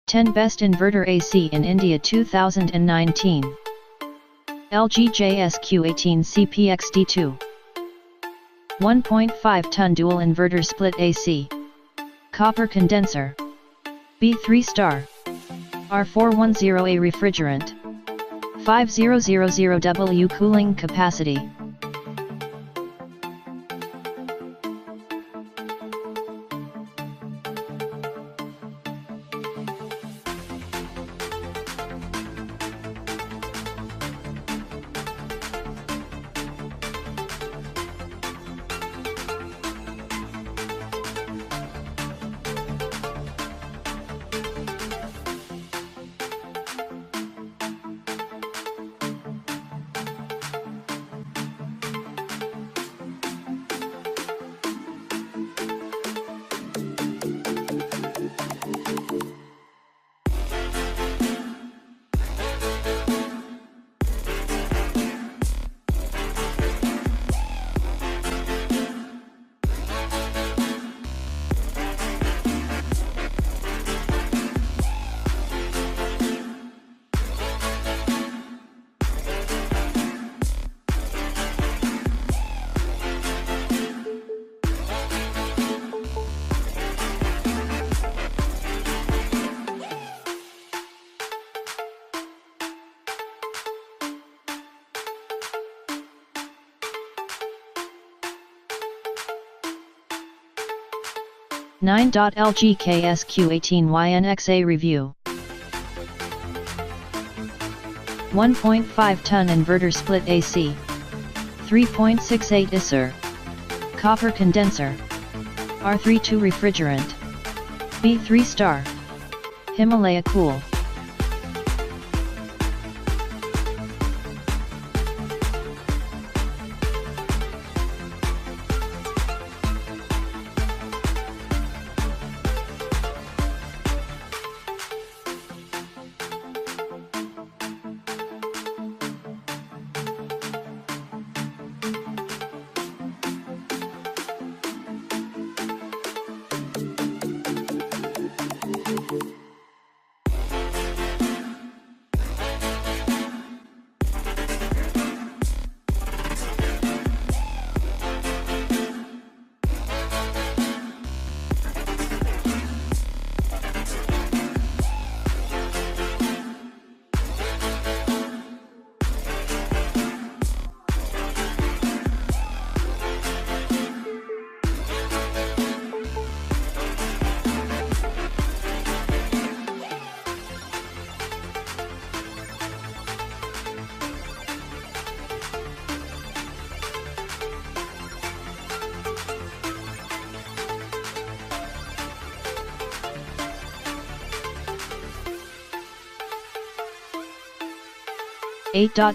10 Best Inverter AC in India 2019. LG JSQ18 CPXD2 1.5 ton dual inverter split AC. Copper condenser. B3 star. R410A refrigerant. 5000W cooling capacity. LG KSQ18YNXA review. 1.5 ton inverter split AC. 3.68 ISEER. Copper condenser. R32 refrigerant. B3 star. Himalaya cool.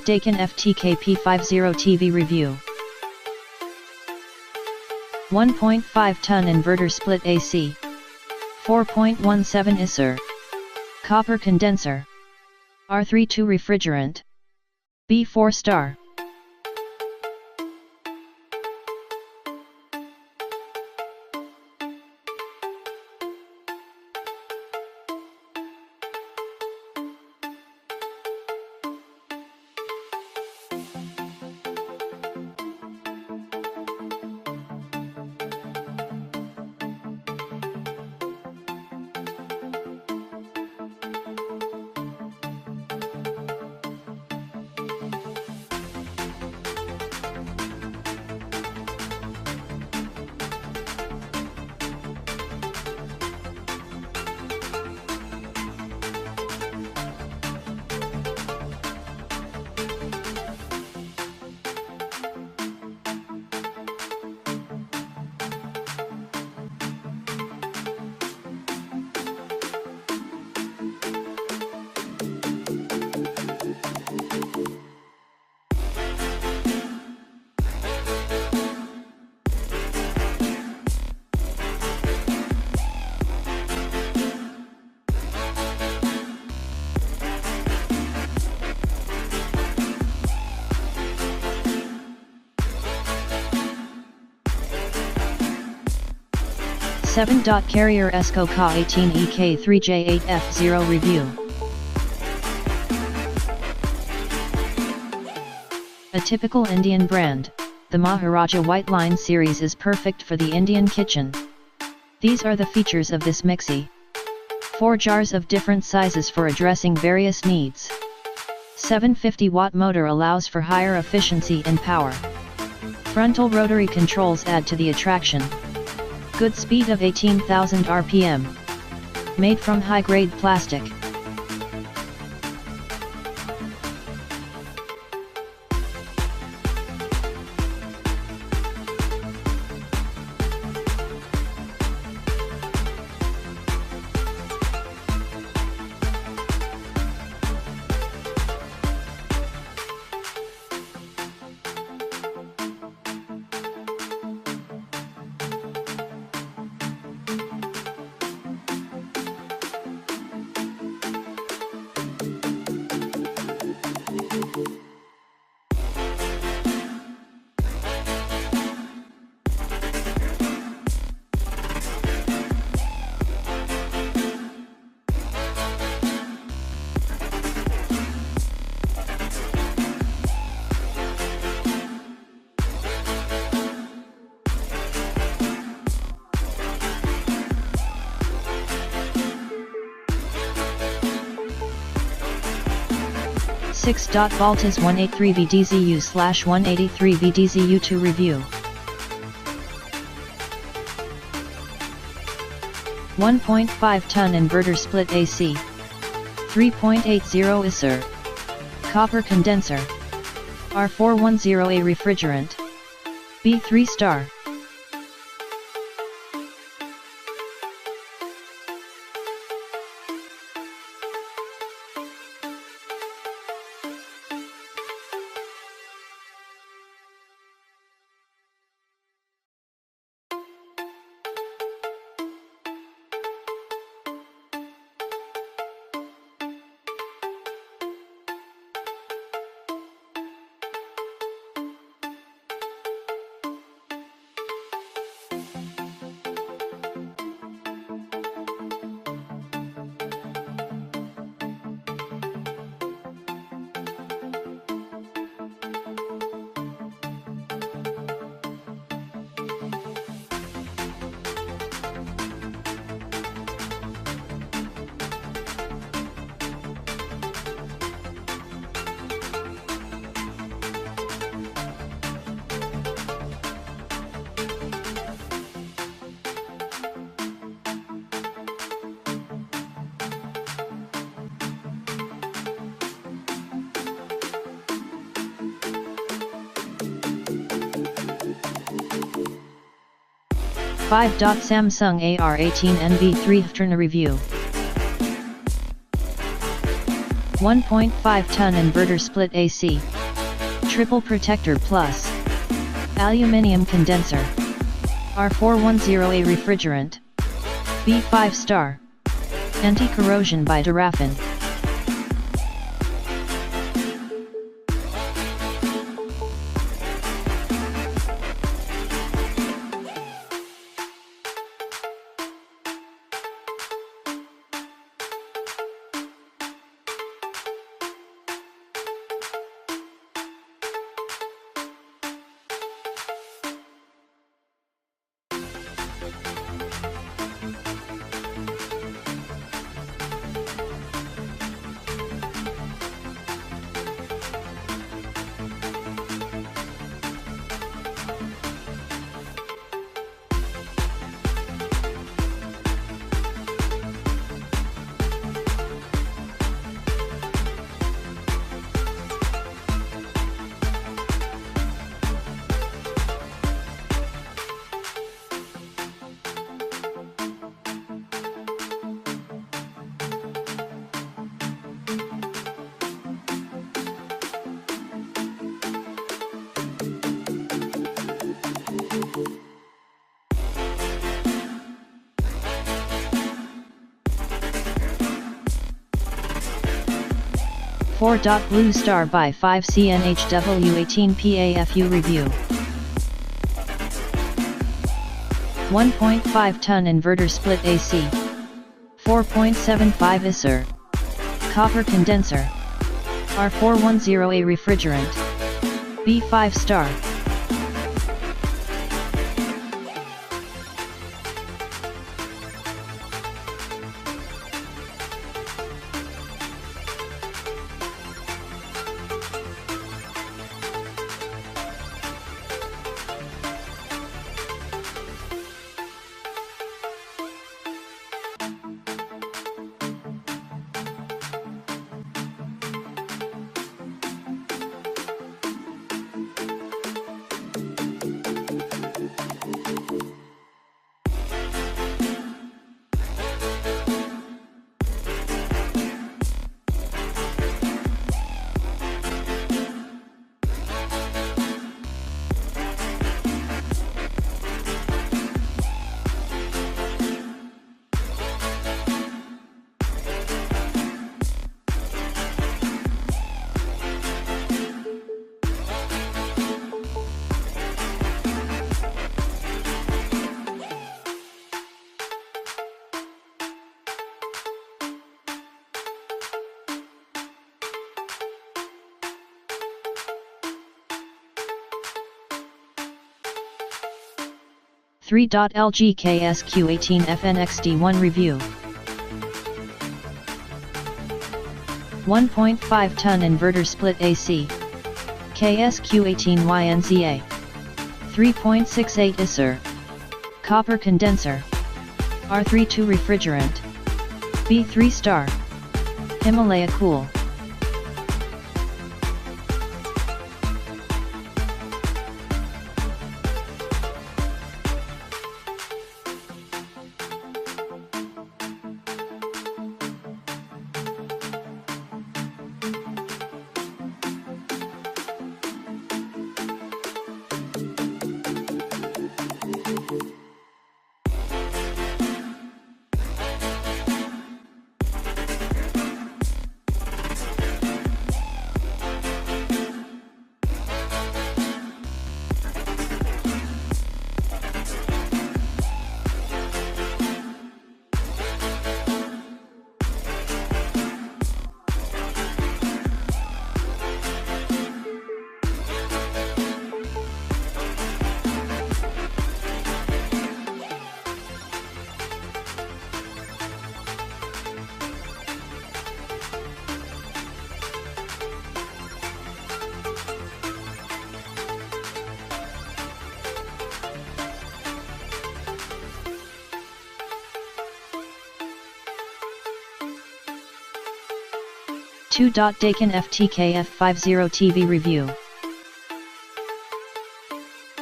Daikin FTKP50 TV review. 1.5 ton inverter split AC. 4.17 ISEER. Copper condenser. R32 refrigerant. B4 star. 7. Carrier ESCO Ka 18 EK3J8F0 Review. A typical Indian brand, the Maharaja White Line series is perfect for the Indian kitchen. These are the features of this mixie. 4 jars of different sizes for addressing various needs. 750 watt motor allows for higher efficiency and power. Frontal rotary controls add to the attraction. Good speed of 18,000 RPM. Made from high-grade plastic. Voltas 183 VDZU/183 VDZU to review. 1.5-ton inverter split AC. 3.80 ISEER. Copper condenser. R410A refrigerant. B3 star. Samsung AR18 NV3 review. 1.5-ton inverter split AC. Triple protector plus. Aluminium condenser. R410A refrigerant. B5 star. Anti-corrosion by Durafen. Bluestar by 5 CNHW18 PAFU review. 1.5 ton inverter split AC. 4.75 ISEER. Copper condenser. R410A refrigerant. B5 star. LG KSQ18 FNXD1 review. 1.5 ton inverter split AC. KSQ18YNZA. 3.68 ISEER. Copper condenser. R32 refrigerant. B3 star. Himalaya cool. Daikin FTKF50 TV review.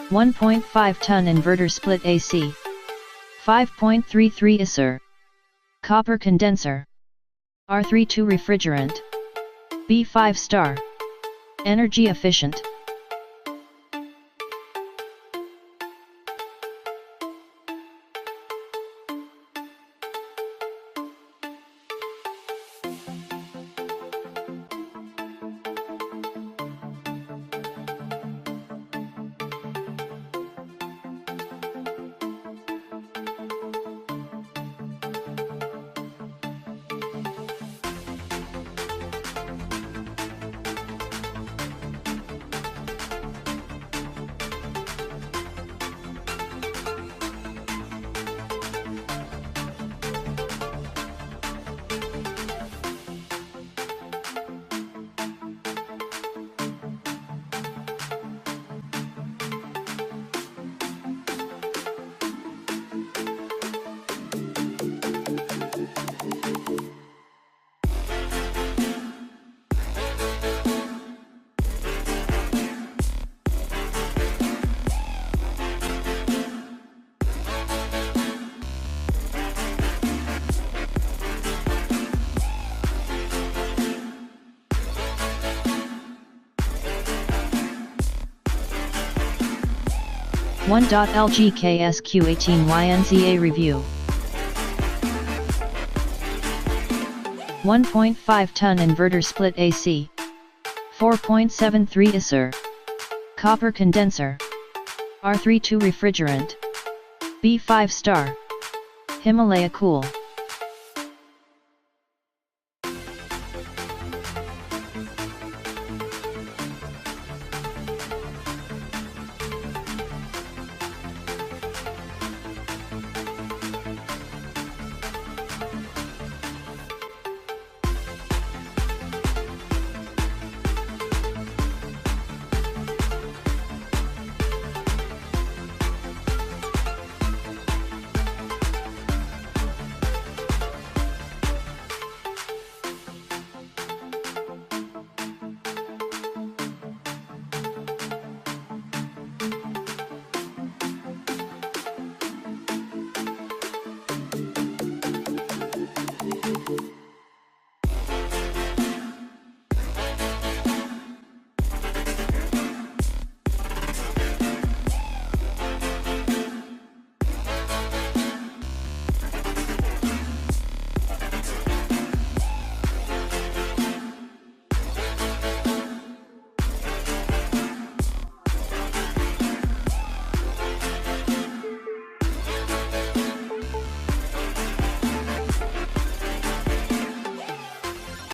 1.5 ton inverter split AC. 5.33 ISEER. Copper condenser. R32 refrigerant. B5 star. Energy efficient. LG KSQ18YNZA review. 1.5 ton inverter split AC. 4.73 ISEER. Copper condenser. R32 refrigerant. B 5 star. Himalaya Cool.